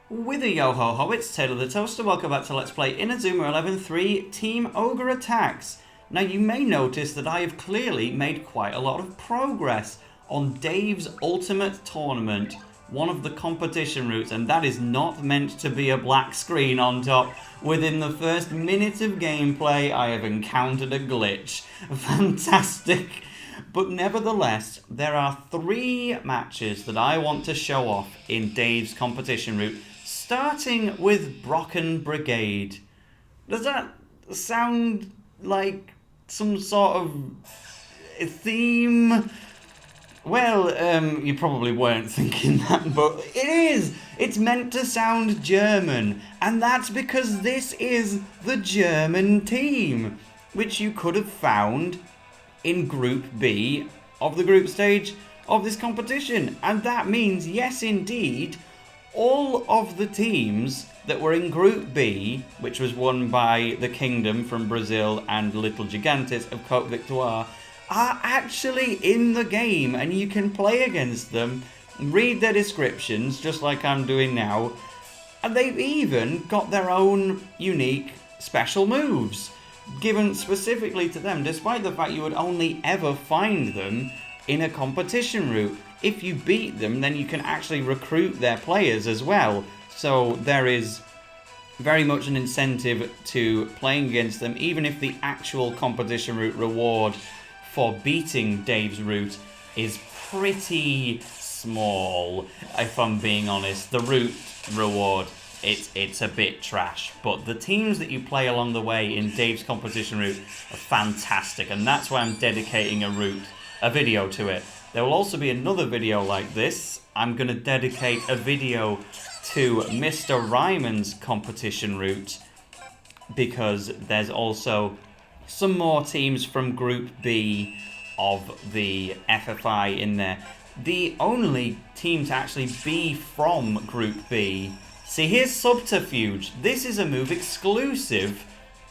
With a yo-ho-ho, it's Taylor the Toaster. Welcome back to Let's Play Inazuma 11 3 Team Ogre Attacks. Now you may notice that I have clearly made quite a lot of progress on Dave's Ultimate Tournament, one of the competition routes, and that is not meant to be a black screen on top. Within the first minute of gameplay, I have encountered a glitch. Fantastic. But nevertheless, there are 3 matches that I want to show off in Dave's competition route, starting with Brocken Brigade. Does that sound like some sort of theme? Well, you probably weren't thinking that, but it is! It's meant to sound German, and that's because this is the German team, which you could have found in Group B of the group stage of this competition. And that means, yes indeed, all of the teams that were in Group B, which was won by the Kingdom from Brazil and Little Gigantes of Cote Victoire, are actually in the game, and you can play against them, read their descriptions, just like I'm doing now, and they've even got their own unique special moves given specifically to them, despite the fact you would only ever find them in a competition route. If you beat them, then you can actually recruit their players as well. So there is very much an incentive to playing against them, even if the actual competition route reward for beating Dave's route is pretty small, if I'm being honest. The route reward, it's a bit trash, but the teams that you play along the way in Dave's competition route are fantastic, and that's why I'm dedicating a video to it. There will also be another video like this. I'm going to dedicate a video to Mr. Ryman's competition route, because there's also some more teams from Group B of the FFI in there. The only team to actually be from Group B. See, here's Sub-Terfuge. This is a move exclusive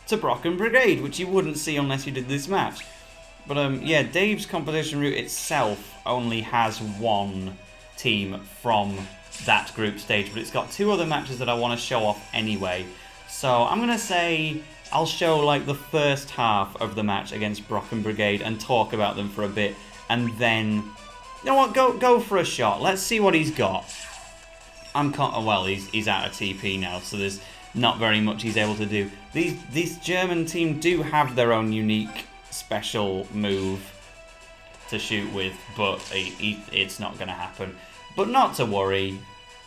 to Brocken Brigade, which you wouldn't see unless you did this match. But yeah, Dave's competition route itself only has 1 team from that group stage, but it's got 2 other matches that I want to show off anyway. So I'm going to say I'll show like the first half of the match against Brocken Brigade and talk about them for a bit, and then, you know what, go for a shot. Let's see what he's got. Well, he's out of TP now, so there's not very much he's able to do. These German team do have their own unique special move to shoot with, but it's not going to happen. But not to worry,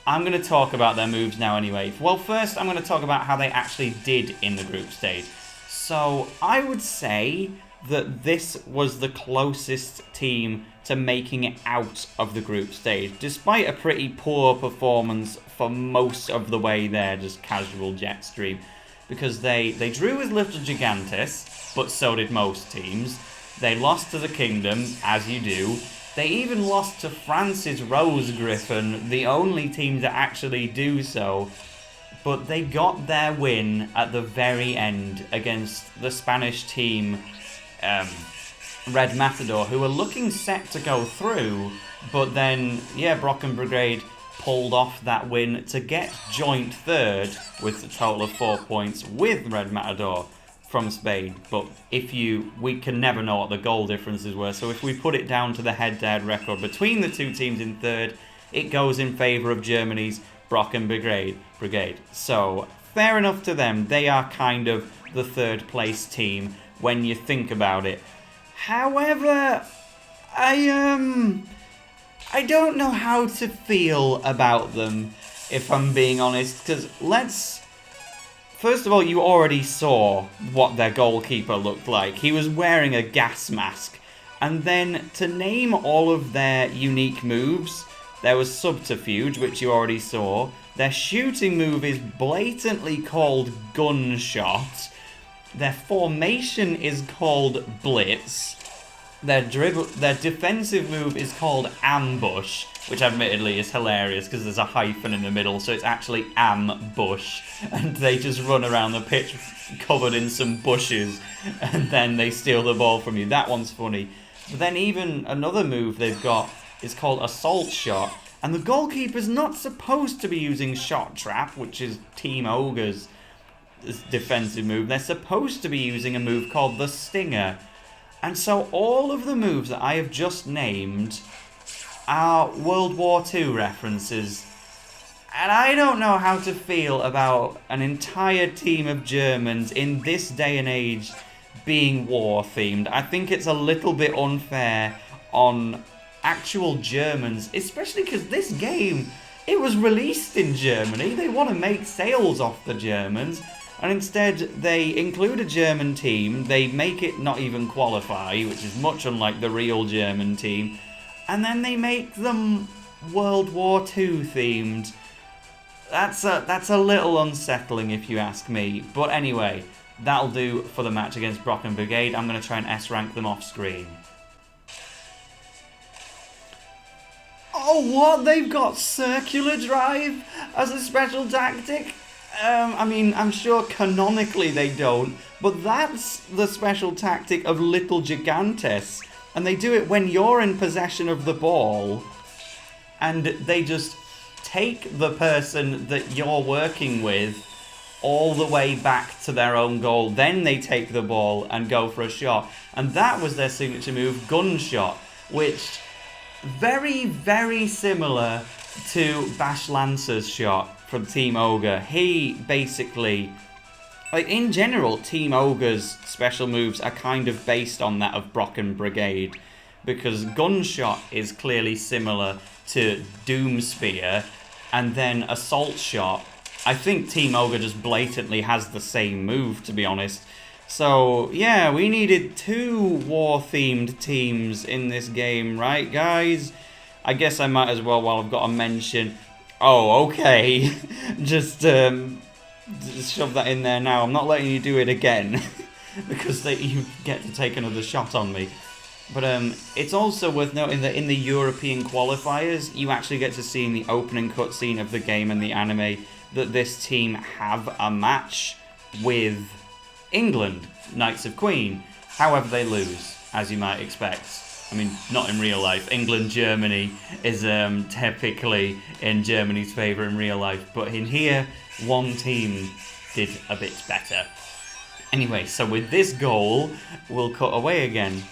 I'm going to talk about their moves now anyway. Well, first I'm going to talk about how they actually did in the group stage. So I would say that this was the closest team to making it out of the group stage, despite a pretty poor performance for most of the way there, just casual jet stream, because they drew with Little Gigantes, but so did most teams. They lost to the Kingdom, as you do. They even lost to France's Rose Griffin, the only team to actually do so. But they got their win at the very end against the Spanish team, Red Matador, who were looking set to go through, but then, yeah, Brocken Brigade pulled off that win to get joint 3rd with a total of 4 points with Red Matador from Spain. But we can never know what the goal differences were, so if we put it down to the head-to-head record between the 2 teams in 3rd, it goes in favour of Germany's Brocken Brigade. So, fair enough to them. They are kind of the 3rd place team when you think about it. However, I don't know how to feel about them, if I'm being honest, because first of all, you already saw what their goalkeeper looked like. He was wearing a gas mask. And then, to name all of their unique moves, there was Sub-Terfuge, which you already saw. Their shooting move is blatantly called Gunshot. Their formation is called Blitz. Their defensive move is called Ambush, which admittedly is hilarious because there's a hyphen in the middle, so it's actually Ambush. And they just run around the pitch covered in some bushes, and then they steal the ball from you. That one's funny. But then even another move they've got is called Assault Shot, And the goalkeeper's not supposed to be using Shot Trap, which is Team Ogre's defensive move. They're supposed to be using a move called the Stinger. And so all of the moves that I have just named are World War II references. And I don't know how to feel about an entire team of Germans in this day and age being war-themed. I think it's a little bit unfair on actual Germans, especially because this game, it was released in Germany. They want to make sales off the Germans. And instead, they include a German team, they make it not even qualify, which is much unlike the real German team, and then they make them World War II themed. That's a little unsettling if you ask me. But anyway, that'll do for the match against Brocken Brigade. I'm going to try and S-rank them off screen. Oh, what? They've got circular drive as a special tactic? I mean, I'm sure canonically they don't, but that's the special tactic of little Gigantes. And they do it when you're in possession of the ball, and they just take the person that you're working with all the way back to their own goal. Then they take the ball and go for a shot. And that was their signature move, Gunshot, which very, very similar to Bash Lancer's shot from Team Ogre. He basically, like in general, Team Ogre's special moves are kind of based on that of Brocken Brigade, because Gunshot is clearly similar to Doom Spear, and then Assault Shot, I think Team Ogre just blatantly has the same move, to be honest. So, yeah, we needed 2 war-themed teams in this game, right, guys? I guess I might as well, while I've got a mention. Oh, okay. just shove that in there now. I'm not letting you do it again because you get to take another shot on me. But it's also worth noting that in the European qualifiers, you actually get to see in the opening cutscene of the game and the anime that this team have a match with England, Knights of Queen. However, they lose, as you might expect. I mean, not in real life. England-Germany is typically in Germany's favour in real life. But in here, one team did a bit better. Anyway, so with this goal, we'll cut away again.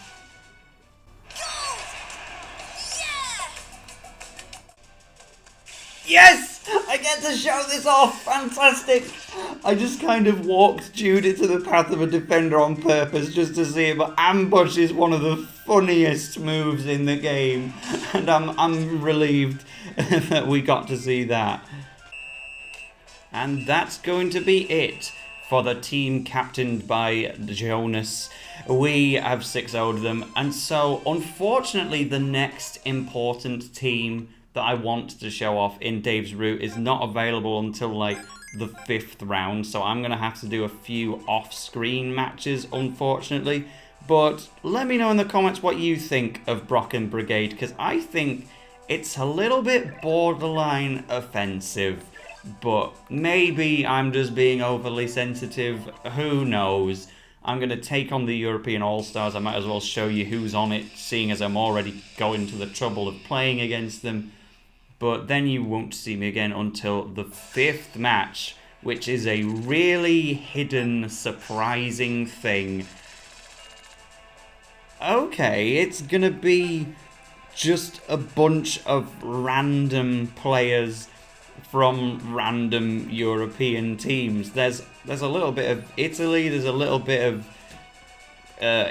Yes! I get to show this off! Fantastic! I just kind of walked Judy to the path of a defender on purpose just to see it, but ambush is one of the funniest moves in the game, and I'm relieved that we got to see that. And that's going to be it for the team captained by Jonas. We have 6-0'd them, and so unfortunately the next important team that I want to show off in Dave's route is not available until like the 5th round, so I'm going to have to do a few off-screen matches, unfortunately. But let me know in the comments what you think of Brocken Brigade, because I think it's a little bit borderline offensive, but maybe I'm just being overly sensitive, who knows. I'm going to take on the European All-Stars. I might as well show you who's on it, seeing as I'm already going to the trouble of playing against them. But then you won't see me again until the 5th match, which is a really hidden, surprising thing. Okay, it's going to be just a bunch of random players from random European teams. There's a little bit of Italy, there's a little bit of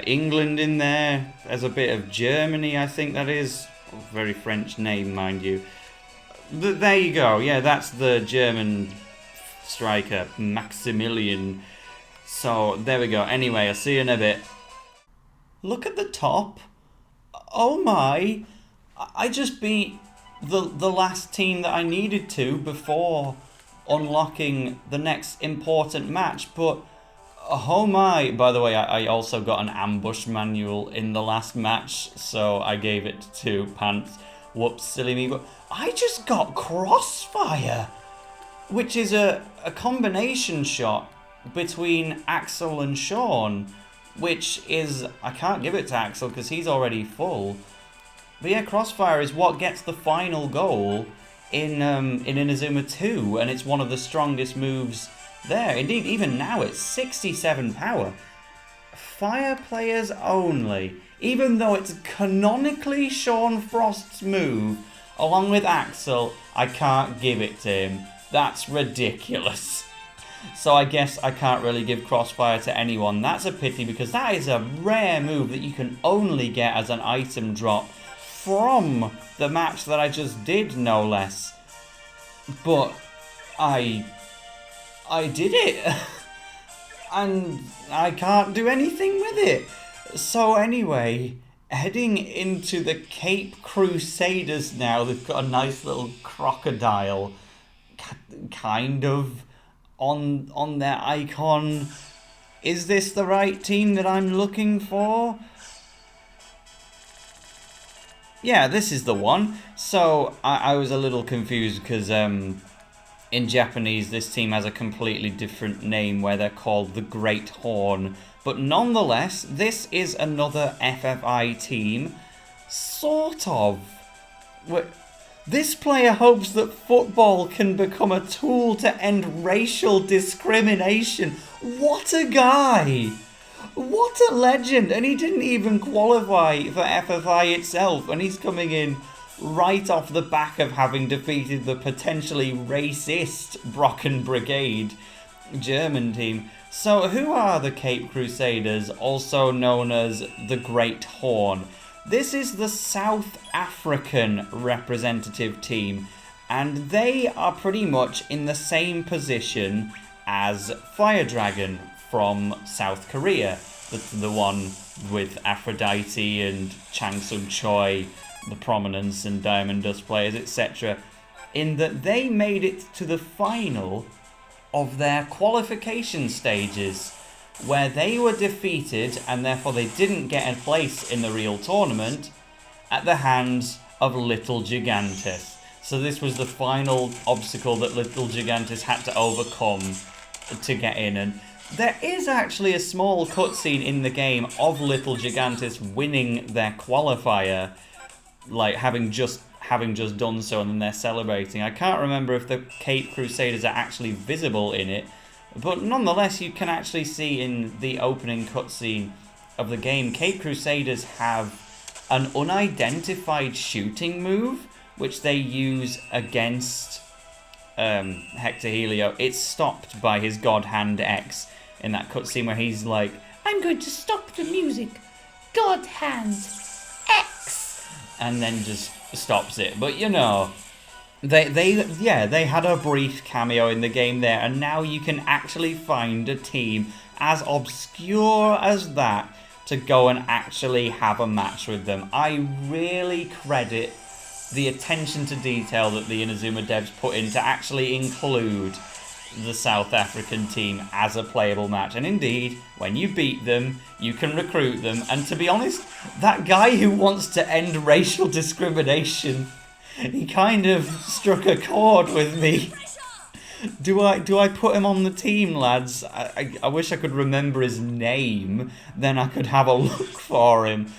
England in there, there's a bit of Germany, I think that is. A very French name, mind you. But there you go, yeah, that's the German striker, Maximilian. So, there we go. Anyway, I'll see you in a bit. Look at the top. Oh my, I just beat the last team that I needed to before unlocking the next important match, but oh my. By the way, I also got an ambush manual in the last match, so I gave it to Pants. Whoops, silly me, but I just got Crossfire, which is a combination shot between Axel and Sean, which is, I can't give it to Axel because he's already full. But yeah, Crossfire is what gets the final goal in Inazuma 2, and it's one of the strongest moves there. Indeed, even now it's 67 power. Fire players only. Even though it's canonically Sean Frost's move, along with Axel, I can't give it to him. That's ridiculous. So I guess I can't really give Crossfire to anyone. That's a pity, because that is a rare move that you can only get as an item drop from the match that I just did, no less. But I did it. And I can't do anything with it. So anyway, heading into the Cape Crusaders now. They've got a nice little crocodile kind of on their icon. Is this the right team that I'm looking for? Yeah, this is the one. So I was a little confused because in Japanese this team has a completely different name where they're called the Great Horn. But nonetheless, this is another FFI team. Sort of. This player hopes that football can become a tool to end racial discrimination. What a guy! What a legend! And he didn't even qualify for FFI itself, and he's coming in right off the back of having defeated the potentially racist Brocken Brigade German team. So who are the Cape Crusaders, also known as the Great Horn? This is the South African representative team, and they are pretty much in the same position as Fire Dragon from South Korea, the one with Aphrodite and Chang Sung Choi, the Prominence and Diamond Dust players, etc., in that they made it to the final of their qualification stages, where they were defeated and therefore they didn't get a place in the real tournament at the hands of Little Gigantes. So this was the final obstacle that Little Gigantes had to overcome to get in, and there is actually a small cutscene in the game of Little Gigantes winning their qualifier, like having just done so, and then they're celebrating. I can't remember if the Cape Crusaders are actually visible in it, but nonetheless you can actually see in the opening cutscene of the game, Cape Crusaders have an unidentified shooting move which they use against Hector Helio. It's stopped by his God Hand X in that cutscene where he's like, "I'm going to stop the music, God Hand X," and then just stops it. But you know, they had a brief cameo in the game there, and now you can actually find a team as obscure as that to go and actually have a match with them. I really credit the attention to detail that the Inazuma devs put in to actually include the South African team as a playable match. And indeed, when you beat them, you can recruit them. And to be honest, that guy who wants to end racial discrimination, he kind of struck a chord with me. Do I put him on the team, lads? I wish I could remember his name, then I could have a look for him.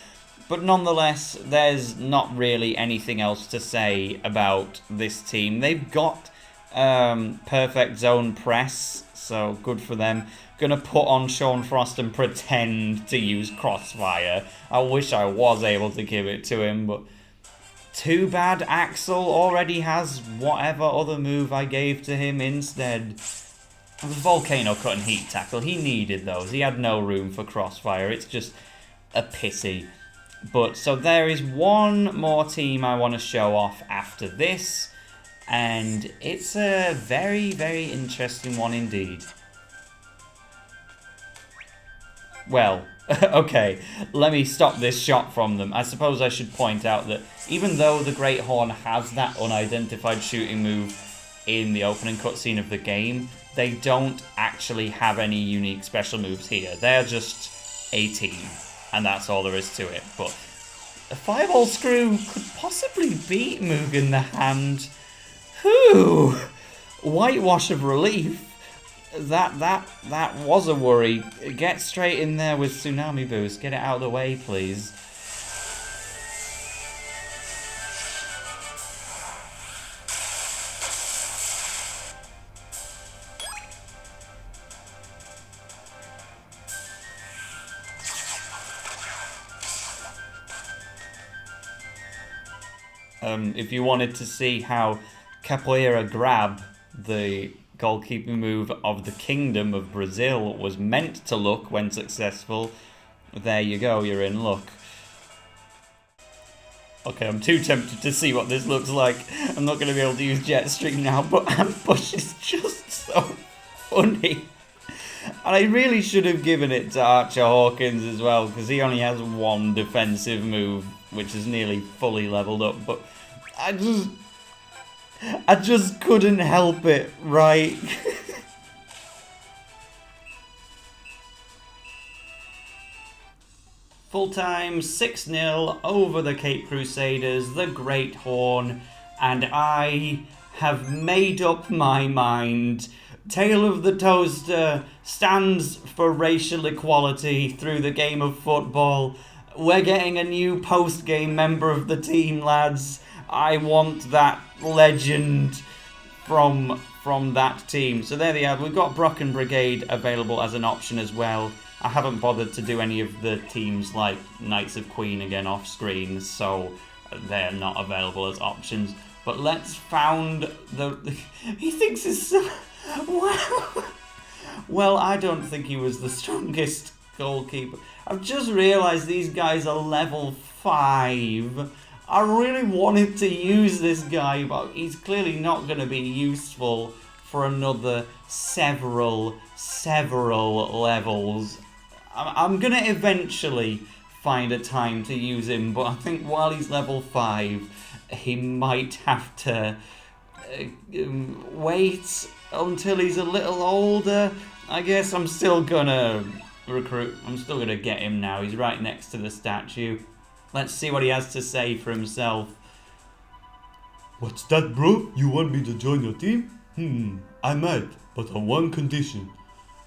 But nonetheless, there's not really anything else to say about this team. They've got perfect zone press, so good for them. Gonna put on Sean Frost and pretend to use Crossfire. I wish I was able to give it to him, but too bad Axel already has whatever other move I gave to him instead. The Volcano Cut and Heat Tackle, he needed those. He had no room for Crossfire. It's just a pity. But so there is one more team I want to show off after this, and it's a very, very interesting one indeed. Well, okay, let me stop this shot from them. I suppose I should point out that even though the Great Horn has that unidentified shooting move in the opening cutscene of the game, they don't actually have any unique special moves here. They're just a team, and that's all there is to it. But a Fireball Screw could possibly beat Mugen the Hand. Whew! Whitewash of relief. That was a worry. Get straight in there with Tsunami Boost. Get it out of the way, please. If you wanted to see how Capoeira grab, the goalkeeper move of the Kingdom of Brazil, was meant to look when successful, there you go, you're in luck. Okay, I'm too tempted to see what this looks like. I'm not going to be able to use jet stream now, but ambush is just so funny. And I really should have given it to Archer Hawkins as well, because he only has one defensive move, which is nearly fully leveled up, but I just couldn't help it, right? Full time, 6-0 over the Cape Crusaders, the Great Horn, and I have made up my mind. Tale of the Toaster stands for racial equality through the game of football. We're getting a new post-game member of the team, lads. I want that legend from that team. So there they are. We've got Brocken Brigade available as an option as well. I haven't bothered to do any of the teams like Knights of Queen again off screen, so they're not available as options. But let's found the... He thinks it's so... Wow. Well, I don't think he was the strongest goalkeeper. I've just realised these guys are level 5. I really wanted to use this guy, but he's clearly not going to be useful for another several levels. I'm going to eventually find a time to use him, but I think while he's level 5, he might have to wait until he's a little older. I guess I'm still going to recruit. I'm still going to get him now. He's right next to the statue. Let's see what he has to say for himself. What's that, bro? You want me to join your team? I might, but on one condition.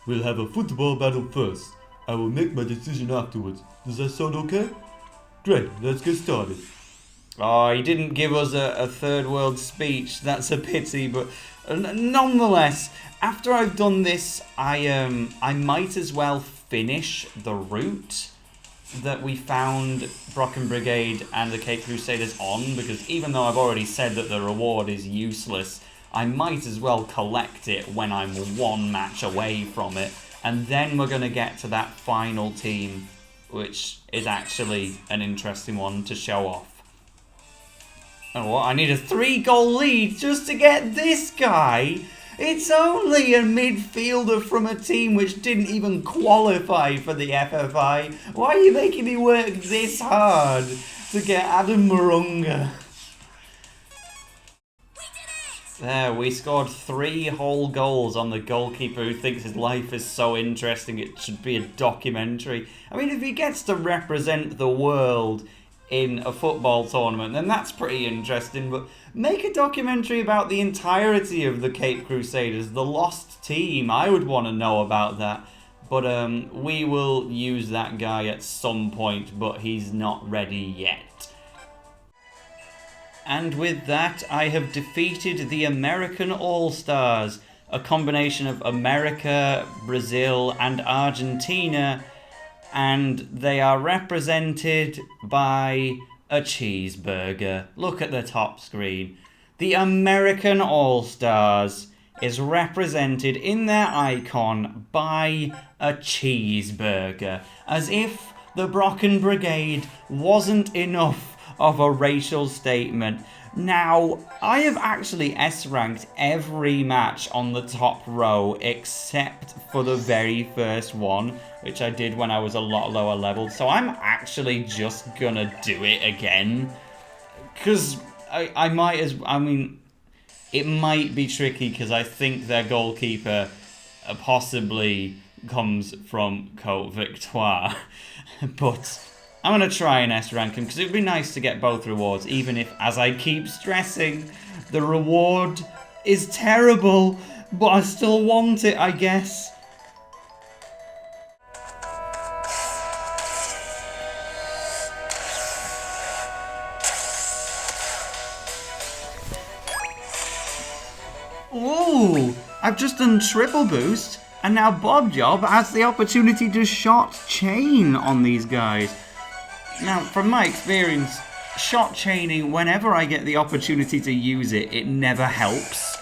We'll have a football battle first. I will make my decision afterwards. Does that sound okay? Great, let's get started. Oh, he didn't give us a third world speech. That's a pity, but nonetheless, after I've done this, I might as well finish the route that we found Brocken Brigade and the Cape Crusaders on, because even though I've already said that the reward is useless, I might as well collect it when I'm one match away from it, and then we're going to get to that final team, which is actually an interesting one to show off. Oh, what? I need a 3-goal lead just to get this guy? It's only a midfielder from a team which didn't even qualify for the FFI. Why are you making me work this hard to get Adam Marunga? There, we scored 3 whole goals on the goalkeeper who thinks his life is so interesting it should be a documentary. I mean, if he gets to represent the world in a football tournament, then that's pretty interesting, but make a documentary about the entirety of the Cape Crusaders, the lost team. I would want to know about that, but we will use that guy at some point, but he's not ready yet. And with that, I have defeated the American All-Stars, a combination of America, Brazil, and Argentina, and they are represented by a cheeseburger. Look at the top screen. The American All-Stars is represented in their icon by a cheeseburger, as if the Brocken Brigade wasn't enough of a racial statement. Now, I have actually S-ranked every match on the top row except for the very first one, which I did when I was a lot lower level, so I'm actually just gonna do it again. Because I might as... I mean, it might be tricky because I think their goalkeeper possibly comes from Côte Victoire, but I'm going to try and S-rank him because it would be nice to get both rewards, even if, as I keep stressing, the reward is terrible, but I still want it, I guess. Ooh, I've just done triple boost, and now Bob Job has the opportunity to shot chain on these guys. Now, from my experience, shot chaining, whenever I get the opportunity to use it, it never helps.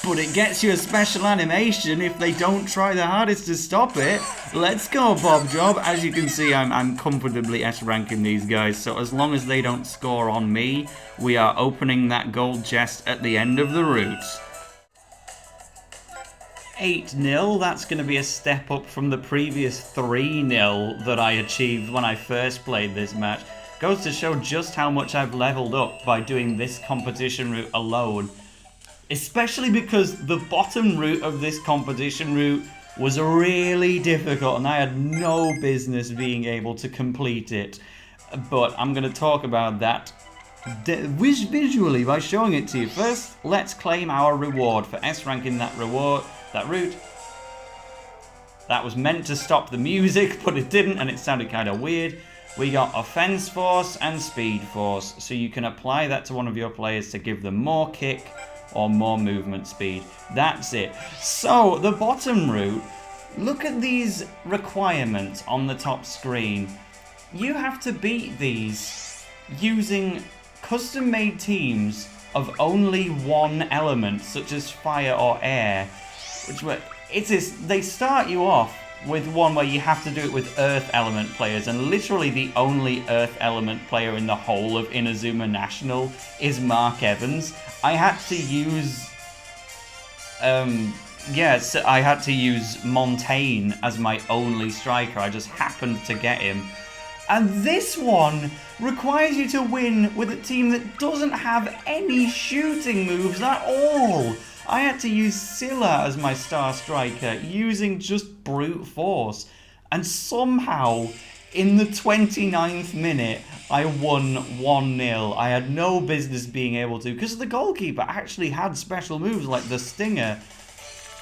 But it gets you a special animation if they don't try the hardest to stop it. Let's go, Bob Job. As you can see, I'm comfortably S-ranking these guys. So as long as they don't score on me, we are opening that gold chest at the end of the route. 8-0, that's going to be a step up from the previous 3-0 that I achieved when I first played this match. Goes to show just how much I've leveled up by doing this competition route alone. Especially because the bottom route of this competition route was really difficult and I had no business being able to complete it. But I'm going to talk about that visually by showing it to you. First, let's claim our reward for S-ranking that route. That was meant to stop the music, but it didn't, and it sounded kind of weird. We got Offense Force and Speed Force, so you can apply that to one of your players to give them more kick or more movement speed. That's it. So, the bottom route, look at these requirements on the top screen. You have to beat these using custom-made teams of only one element, such as fire or air. They start you off with one where you have to do it with Earth element players, and literally the only Earth element player in the whole of Inazuma National is Mark Evans. I had to use I had to use Montaigne as my only striker. I just happened to get him. And this one requires you to win with a team that doesn't have any shooting moves at all. I had to use Scylla as my star striker, using just brute force. And somehow, in the 29th minute, I won 1-0. I had no business being able to, because the goalkeeper actually had special moves like the Stinger.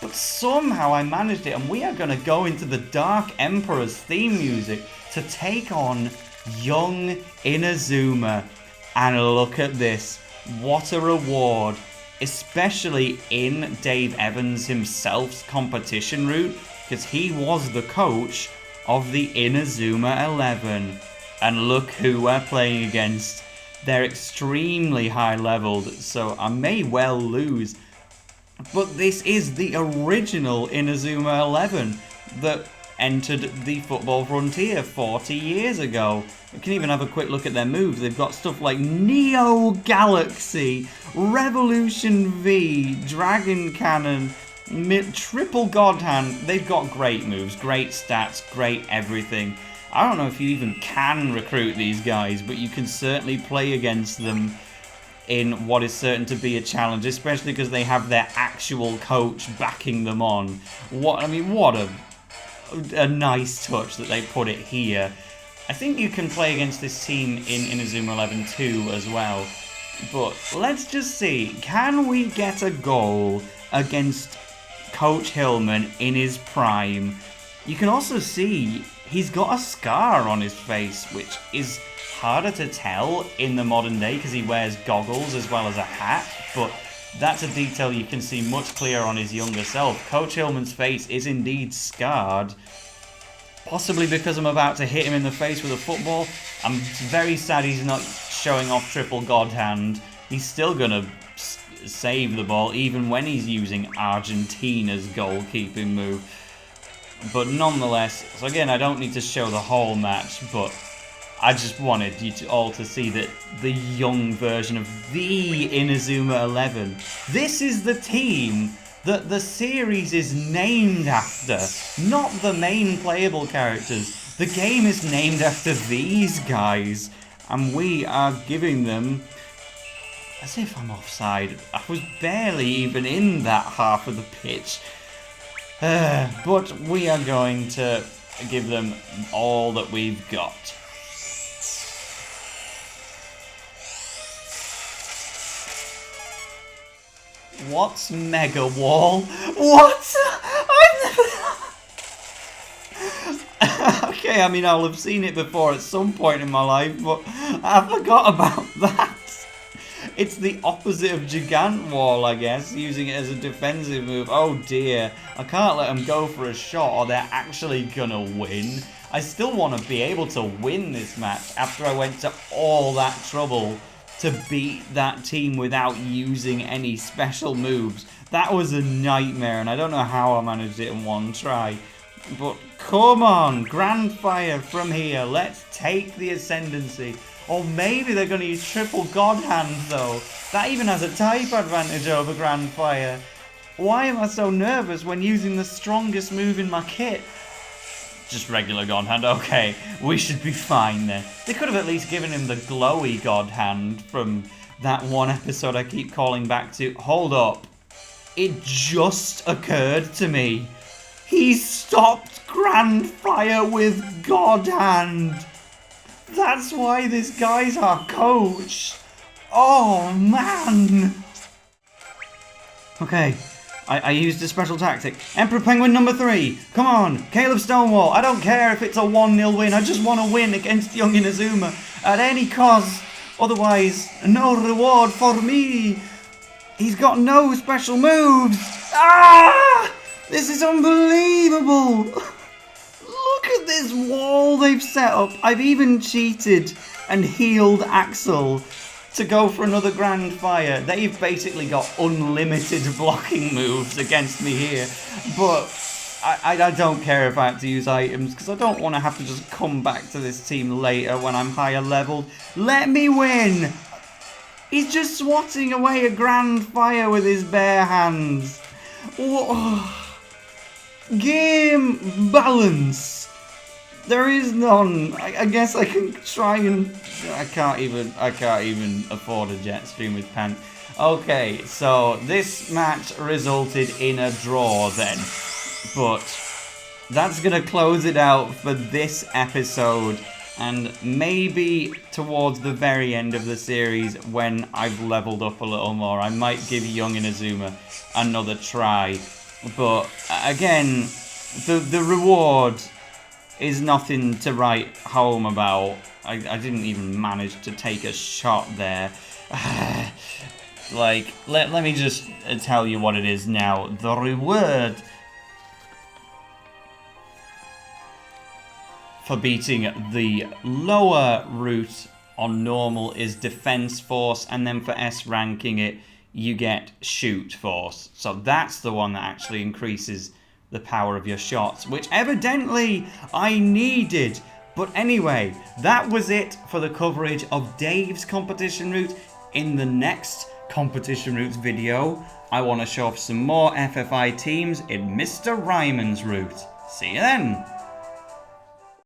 But somehow I managed it, and we are going to go into the Dark Emperor's theme music to take on young Inazuma. And look at this. What a reward. Especially in Dave Evans himself's competition route, because he was the coach of the Inazuma 11. And look who we're playing against. They're extremely high leveled, so I may well lose. But this is the original Inazuma 11 that entered the Football Frontier 40 years ago. We can even have a quick look at their moves. They've got stuff like Neo Galaxy, Revolution V, Dragon Cannon, Triple God Hand. They've got great moves, great stats, great everything. I don't know if you even can recruit these guys, but you can certainly play against them in what is certain to be a challenge, especially because they have their actual coach backing them on. What a nice touch that they put it here. I think you can play against this team in Inazuma 11 too as well. But let's just see, can we get a goal against Coach Hillman in his prime? You can also see he's got a scar on his face, which is harder to tell in the modern day because he wears goggles as well as a hat, but that's a detail you can see much clearer on his younger self. Coach Hillman's face is indeed scarred, possibly because I'm about to hit him in the face with a football. I'm very sad he's not showing off Triple God Hand. He's still gonna save the ball even when he's using Argentina's goalkeeping move. But nonetheless, so again, I don't need to show the whole match, but I just wanted you all to see that the young version of the Inazuma 11. This is the team that the series is named after, not the main playable characters. The game is named after these guys, and we are giving them, as if I'm offside. I was barely even in that half of the pitch. But we are going to give them all that we've got. What's Mega Wall? What? Okay, I mean, I'll have seen it before at some point in my life, but I forgot about that. It's the opposite of Gigant Wall, I guess, using it as a defensive move. Oh dear, I can't let them go for a shot or they're actually gonna win. I still want to be able to win this match after I went to all that trouble to beat that team without using any special moves. That was a nightmare, and I don't know how I managed it in one try. But come on, Grandfire from here. Let's take the ascendancy. Or maybe they're going to use triple God Hand, though. That even has a type advantage over Grandfire. Why am I so nervous when using the strongest move in my kit? Just regular God Hand. Okay, we should be fine then. They could have at least given him the glowy God Hand from that one episode I keep calling back to. Hold up. It just occurred to me. He stopped Grandfire with God Hand. That's why this guy's our coach. Oh, man. Okay, I used a special tactic. Emperor Penguin number 3. Come on, Caleb Stonewall. I don't care if it's a 1-0 win. I just want to win against young Inazuma at any cost. Otherwise, no reward for me. He's got no special moves. Ah! This is unbelievable. Look at this wall they've set up. I've even cheated and healed Axel to go for another Grandfire. They've basically got unlimited blocking moves against me here. But I don't care if I have to use items, because I don't want to have to just come back to this team later when I'm higher leveled. Let me win! He's just swatting away a Grandfire with his bare hands. Game balance. There is none. I guess I can try and... I can't even afford a jet stream with pants. Okay, so this match resulted in a draw then. But that's going to close it out for this episode. And maybe towards the very end of the series, when I've leveled up a little more, I might give young Inazuma another try. But again, the reward is nothing to write home about. I didn't even manage to take a shot there. Like, let me just tell you what it is now. The reward for beating the lower route on normal is defense force, and then for S ranking it, you get shoot force. So that's the one that actually increases the power of your shots, which evidently I needed. But anyway, that was it for the coverage of Dave's competition route. In the next competition routes video, I want to show off some more FFI teams in Mr. Ryman's route. See you then!